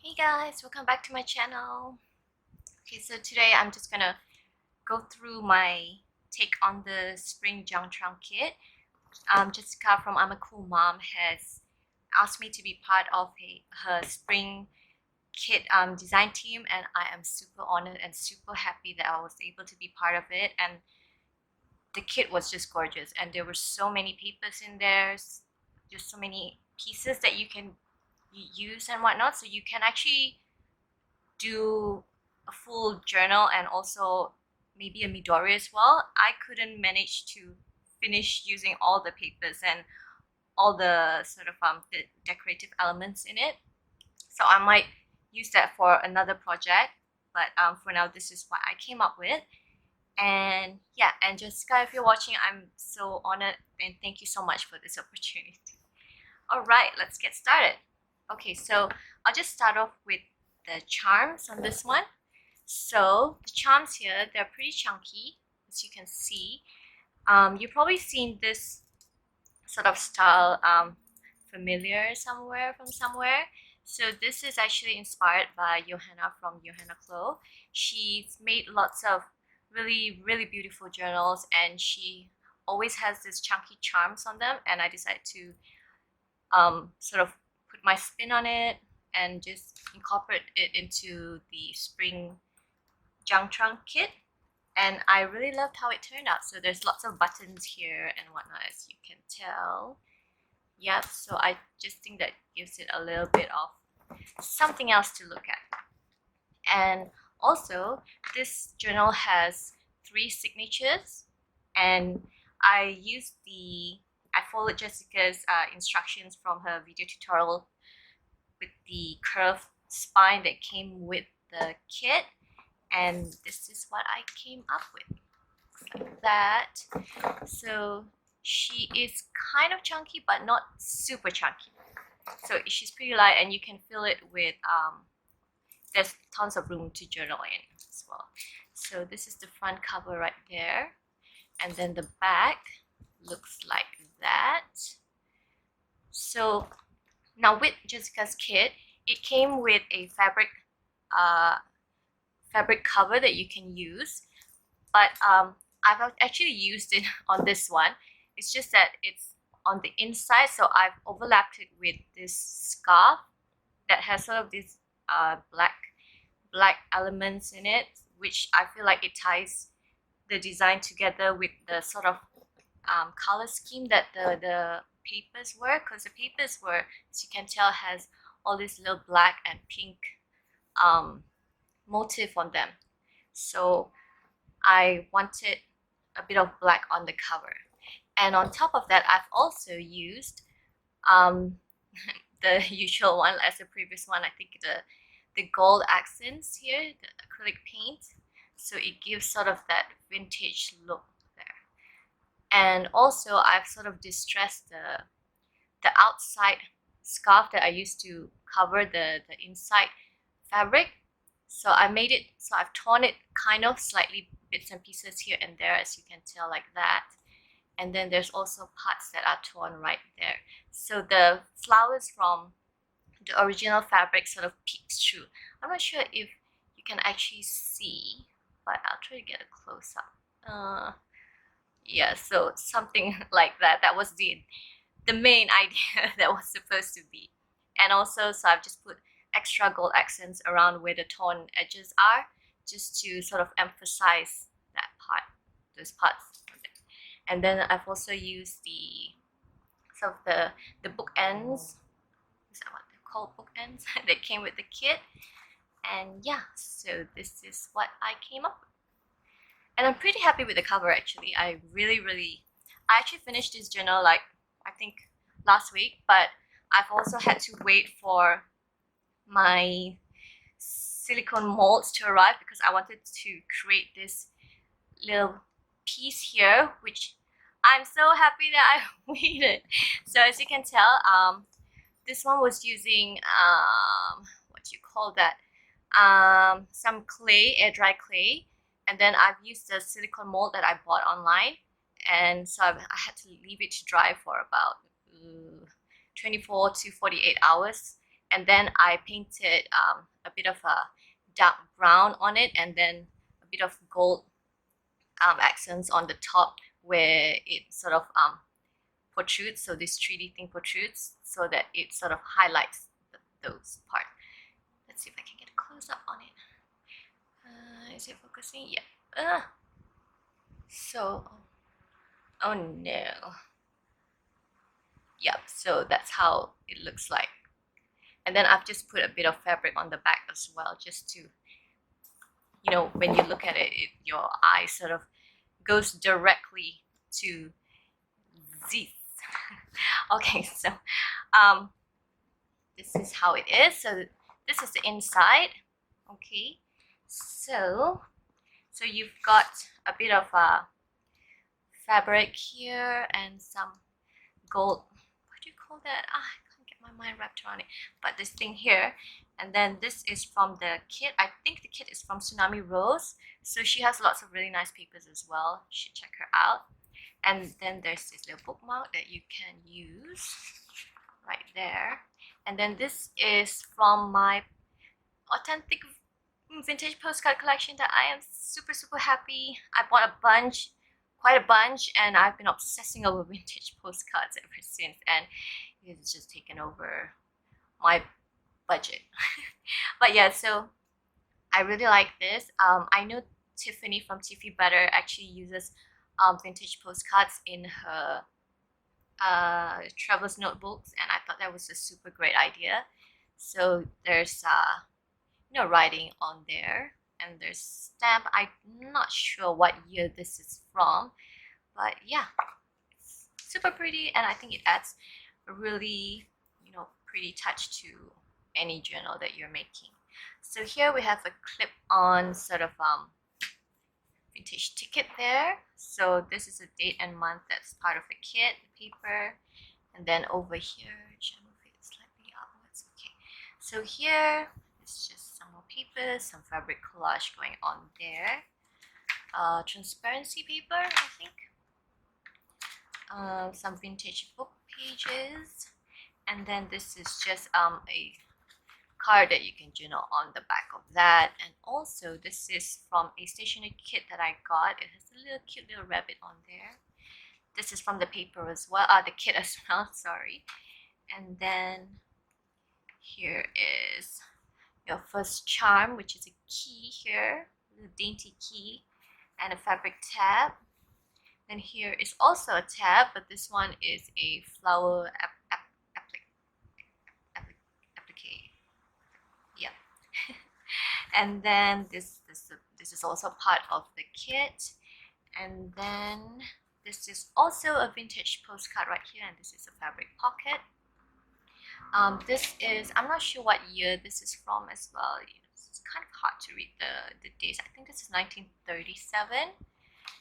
Hey guys, welcome back to my channel. Okay, so today I'm just gonna go through my take on the spring Jiangchuan kit. Jessica from I'm a Cool Mom has asked me to be part of her spring kit design team, and I am super honored and super happy that I was able to be part of it. And the kit was just gorgeous, and there were so many papers in there, just so many pieces that you can use and whatnot, so you can actually do a full journal and also maybe a Midori as well. I couldn't manage to finish using all the papers and all the sort of the decorative elements in it, so I might use that for another project, but for now this is what I came up with. And yeah, and Jessica, if you're watching, I'm so honored and thank you so much for this opportunity. All right, let's get started. Okay, so I'll just start off with the charms on this one. So the charms here, they're pretty chunky, as you can see. You've probably seen this sort of style familiar from somewhere. So this is actually inspired by Johanna from Johanna Clough. She's made lots of really beautiful journals, and she always has this chunky charms on them, and I decided to sort of put my spin on it and just incorporate it into the spring Jiangchuan kit. And I really loved how it turned out. So there's lots of buttons here and whatnot, as you can tell. Yep, so I just think that gives it a little bit of something else to look at. And also, this journal has 3 signatures, and I followed Jessica's instructions from her video tutorial with the curved spine that came with the kit, and this is what I came up with, like that. So she is kind of chunky but not super chunky, so she's pretty light, and you can fill it with there's tons of room to journal in as well. So this is the front cover right there, and then the back looks like that. So now with Jessica's kit, it came with a fabric cover that you can use, but I've actually used it on this one. It's just that it's on the inside, so I've overlapped it with this scarf that has sort of these black elements in it, which I feel like it ties the design together with the sort of color scheme that the papers were, because the papers were, as you can tell, has all this little black and pink motif on them. So I wanted a bit of black on the cover, and on top of that I've also used the usual one as the previous one. I think the gold accents here, the acrylic paint, so it gives sort of that vintage look there. And also I've sort of distressed the outside scarf that I used to cover the inside fabric. So I made it, so I've torn it kind of slightly, bits and pieces here and there, as you can tell, like that. And then there's also parts that are torn right there. So the flowers from the original fabric sort of peeks through. I'm not sure if you can actually see, but I'll try to get a close up. Yeah, so something like that. That was the main idea that was supposed to be. And also, so I've just put extra gold accents around where the torn edges are, just to sort of emphasize that part, those parts. And then I've also used the sort of the bookends. Is that what they're called, bookends? That came with the kit. And yeah, so this is what I came up with. And I'm pretty happy with the cover, actually. I actually finished this journal like, I think last week, but I've also had to wait for my silicone molds to arrive because I wanted to create this little piece here, which I'm so happy that I waited. So as you can tell, this one was using what do you call that, some clay, air dry clay, and then I've used the silicone mold that I bought online, and so I had to leave it to dry for about 24 to 48 hours, and then I painted a bit of a dark brown on it, and then a bit of gold accents on the top where it sort of protrudes, so this 3D thing protrudes so that it sort of highlights those parts. Let's see if I can get a close up on it. Is it focusing? Yeah. So, oh no. Yep, so that's how it looks like. And then I've just put a bit of fabric on the back as well, just to, you know, when you look at it, your eye sort of goes directly to this. Okay, so this is how it is. So this is the inside. Okay, so you've got a bit of fabric here and some gold, what do you call that? I can't get my mind wrapped around it, but this thing here. And then this is from the kit. I think the kit is from Tsunami Rose, so she has lots of really nice papers as well. You should check her out. And then there's this little bookmark that you can use right there. And then this is from my authentic vintage postcard collection that I am super happy. I bought a bunch, quite a bunch, and I've been obsessing over vintage postcards ever since, and it's just taken over my budget. But yeah, so I really like this. I know Tiffany from Tiffy Butter actually uses vintage postcards in her traveler's notebooks, and I thought that was a super great idea. So there's you know, writing on there, and there's stamp. I'm not sure what year this is from, but yeah, it's super pretty, and I think it adds a really, you know, pretty touch to any journal that you're making. So here we have a clip-on sort of vintage ticket there. So this is a date and month that's part of the kit, the paper, and then over here, should I move it slightly upwards? Okay. So here it's just some more papers, some fabric collage going on there. Transparency paper, I think. Some vintage book pages, and then this is just a card that you can journal on the back of that. And also this is from a stationery kit that I got. It has a little cute little rabbit on there. This is from the paper as well, the kit as well, sorry. And then here is your first charm, which is a key here, a dainty key, and a fabric tab. Then here is also a tab, but this one is a flower applique. Yeah. And then this is also part of the kit. And then this is also a vintage postcard right here, and this is a fabric pocket. This is, I'm not sure what year this is from as well. It's kind of hard to read the dates. I think this is 1937.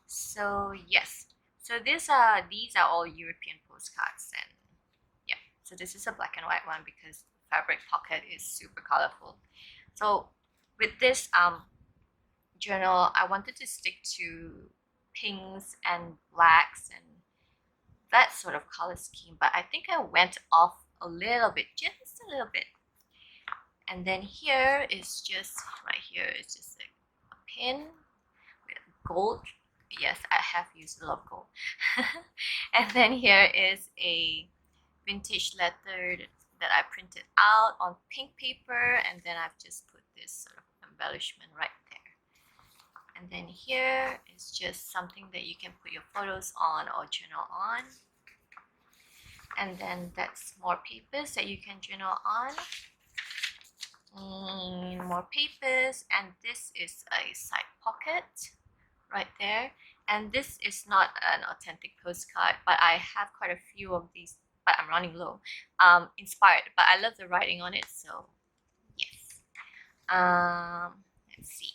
So yes, so these are all European postcards, and yeah, so this is a black and white one because the fabric pocket is super colorful. So with this journal, I wanted to stick to pinks and blacks and that sort of color scheme, but I think I went off a little bit, just a little bit. And then here is just, right here is just a pin with gold. Yes, I have used a lot of gold. And then here is a vintage letter that I printed out on pink paper, and then I've just put this sort of embellishment right there. And then here is just something that you can put your photos on or journal on. And then that's more papers that you can journal on. And more papers, and this is a side pocket right there. And this is not an authentic postcard, but I have quite a few of these, but I'm running low. Inspired, but I love the writing on it, so yes. Let's see.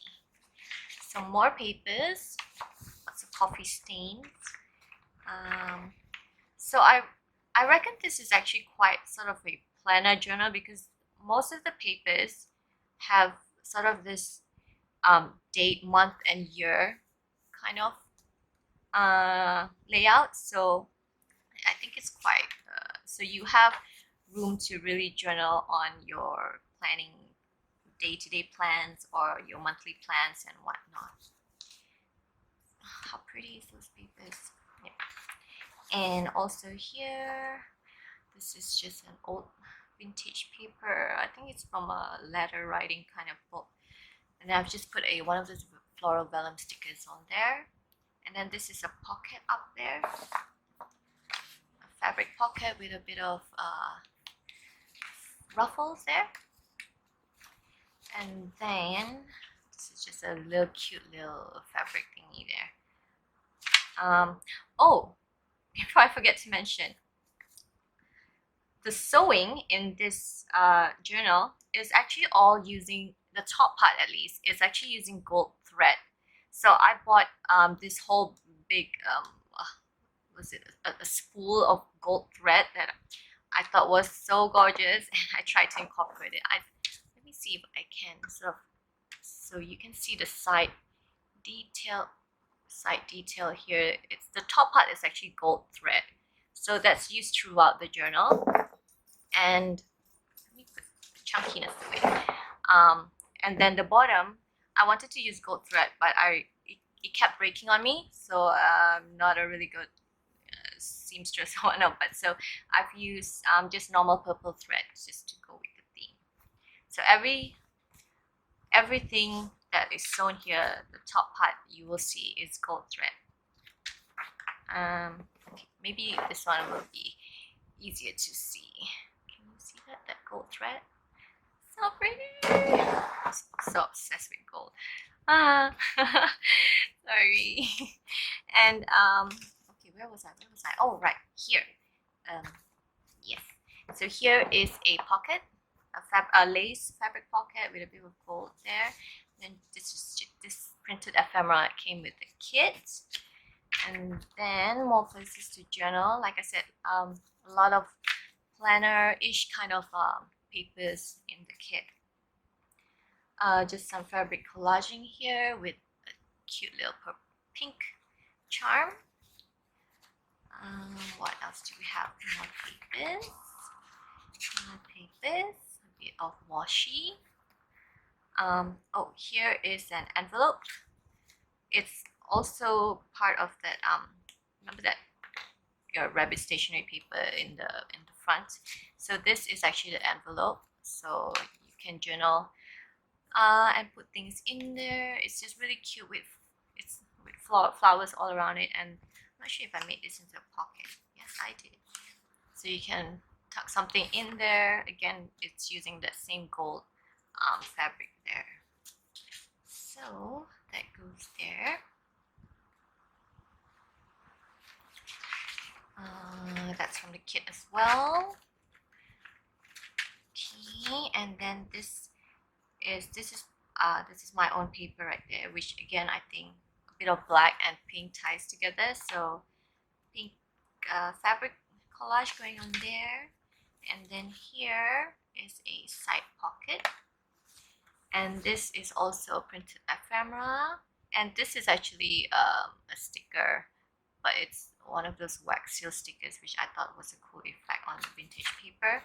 Some more papers, lots of coffee stains. So I reckon this is actually quite sort of a planner journal because most of the papers have sort of this date, month, and year kind of layout. So I think it's quite, so you have room to really journal on your planning, day-to-day plans or your monthly plans and whatnot. How pretty is those papers? Yeah. And also here, this is just an old vintage paper. I think it's from a letter writing kind of book. And I've just put one of those floral vellum stickers on there. And then this is a pocket up there, a fabric pocket with a bit of ruffles there. And then this is just a little cute little fabric thingy there. Oh, before I forget to mention, the sewing in this journal is actually all using, the top part at least, is actually using gold thread. So I bought this whole big, was it a spool of gold thread that I thought was so gorgeous, and I tried to incorporate it. Let me see if I can sort of, so you can see the side detail here. It's the top part is actually gold thread, so that's used throughout the journal. And let me put the chunkiness away. And then the bottom, I wanted to use gold thread, but it kept breaking on me, so I'm not a really good seamstress or whatnot. But so I've used just normal purple thread just to go with the theme. So everything that is sewn here, the top part you will see is gold thread. Okay, maybe this one will be easier to see. Can you see that gold thread? So pretty. I'm so obsessed with gold. Sorry. And okay, where was I? Oh, right here. Yes. So here is a pocket, a lace fabric pocket with a bit of gold there. Then this printed ephemera came with the kit, and then more places to journal. Like I said, a lot of planner-ish kind of papers in the kit. Just some fabric collaging here with a cute little pink charm. What else do we have? More papers. A bit of washi. Oh, here is an envelope. It's also part of that. Remember that your rabbit stationery paper in the front. So this is actually the envelope. So you can journal and put things in there. It's just really cute with flowers all around it. And I'm not sure if I made this into a pocket. Yes, I did. So you can tuck something in there. Again, it's using that same gold fabric there. So that goes there. That's from the kit as well. Okay, and then this is my own paper right there, which again I think a bit of black and pink ties together. So pink fabric collage going on there, and then here is a side pocket, and this is also printed ephemera, and this is actually a sticker, but it's one of those wax seal stickers, which I thought was a cool effect on the vintage paper.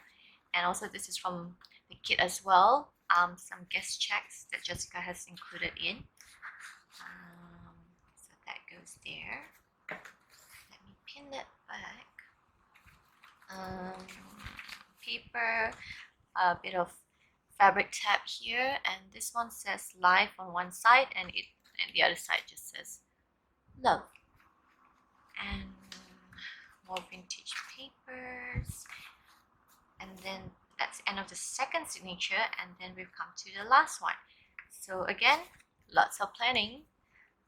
And also this is from the kit as well. Some guest checks that Jessica has included in. So that goes there. Let me pin that back. Paper, a bit of fabric tab here, and this one says life on one side, and the other side just says love. And more vintage papers, and then that's the end of the second signature, and then we've come to the last one. So again, lots of planning.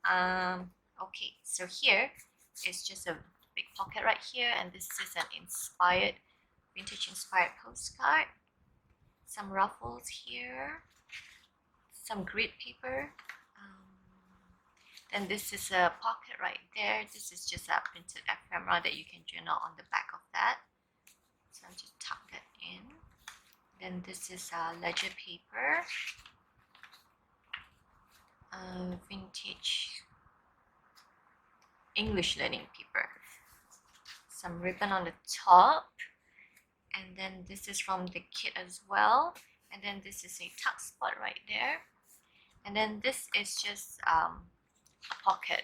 Okay, so here is just a big pocket right here, and this is an vintage inspired postcard. Some ruffles here, some grid paper. Then this is a pocket right there. This is just a printed ephemera that you can journal on the back of that. So I'll just tuck that in. Then this is a ledger paper, vintage English learning paper. Some ribbon on the top, And then this is from the kit as well. And then this is a tuck spot right there. And then this is just a pocket,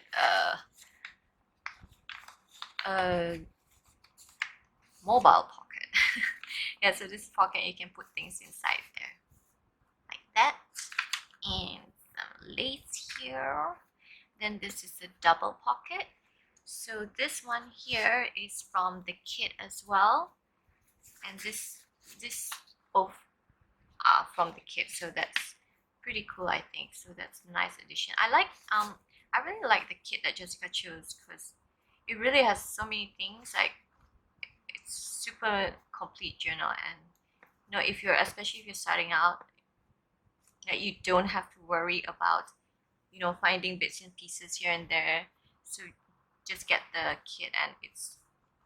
mobile pocket. Yeah, so this pocket you can put things inside there like that. And some lace here. Then this is a double pocket. So this one here is from the kit as well, and this both are from the kit, so that's pretty cool, I think. So that's a nice addition. I really like the kit that Jessica chose because it really has so many things. Like, it's super complete journal, and you know, especially if you're starting out, that you don't have to worry about, you know, finding bits and pieces here and there. So just get the kit and it's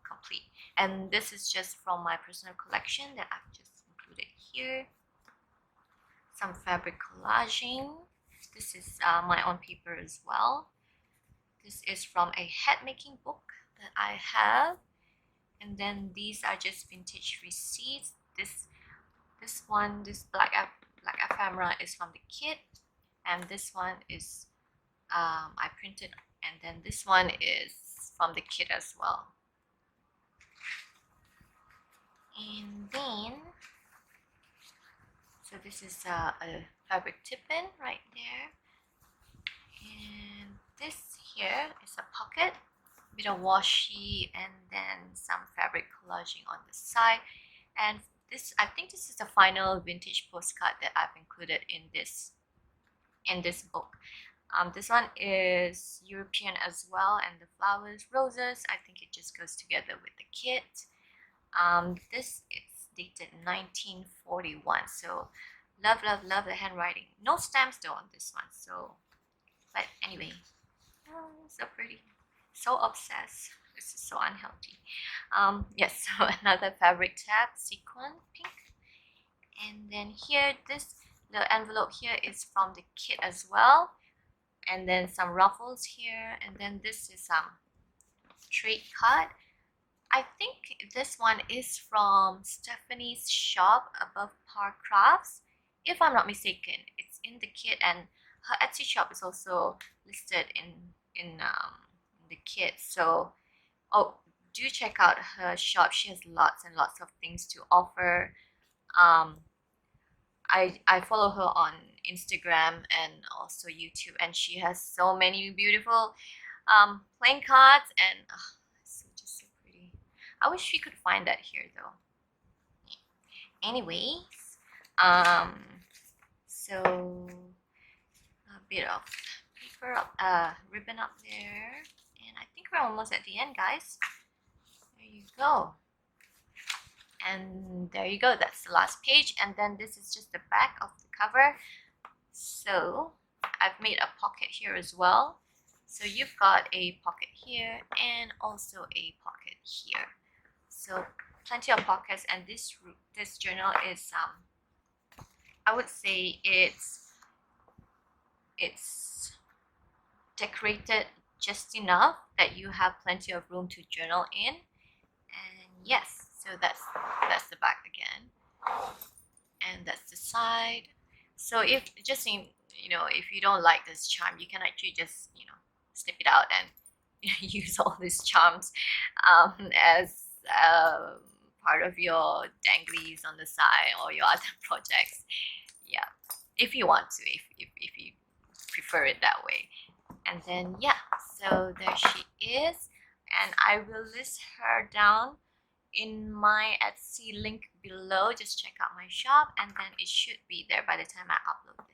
complete. And this is just from my personal collection that I've just included here. Some fabric collaging. This is my own paper as well. This is from a hat making book that I have. And then these are just vintage receipts. This black ephemera is from the kit, and this one is I printed, and then this one is from the kit as well. And then, so this is a fabric tip-in right there, and this here is a pocket, a bit of washi, and then some fabric collaging on the side. And this, I think this is the final vintage postcard that I've included in this book. This one is European as well, and the flowers, roses, I think it just goes together with the kit. This is dated 1941, so love the handwriting. No stamps though on this one, so, but anyway, oh, so pretty, so obsessed. This is so unhealthy. Yes, so another fabric tab, sequin pink. And then here, the envelope here is from the kit as well. And then some ruffles here. And then this is some trade card. I think this one is from Stephanie's shop, Above Par Crafts. If I'm not mistaken, it's in the kit, and her Etsy shop is also listed in the kit. So, oh, do check out her shop. She has lots and lots of things to offer. I follow her on Instagram and also YouTube, and she has so many beautiful playing cards, and it's just so pretty. I wish we could find that here though. Anyways, so a bit of paper ribbon up there, and I think we're almost at the end, guys. There you go. And there you go, that's the last page. And then this is just the back of the cover. So I've made a pocket here as well. So you've got a pocket here and also a pocket here. So plenty of pockets, and this journal is I would say it's decorated just enough that you have plenty of room to journal in. And yes, so that's the back again, and that's the side. So if just in, you know, if you don't like this charm, you can actually just, you know, snip it out and use all these charms as part of your danglies on the side or your other projects. Yeah, if you want to, if you prefer it that way. And then yeah, so there she is, and I will list her down in my Etsy link below. Just check out my shop, and then it should be there by the time I upload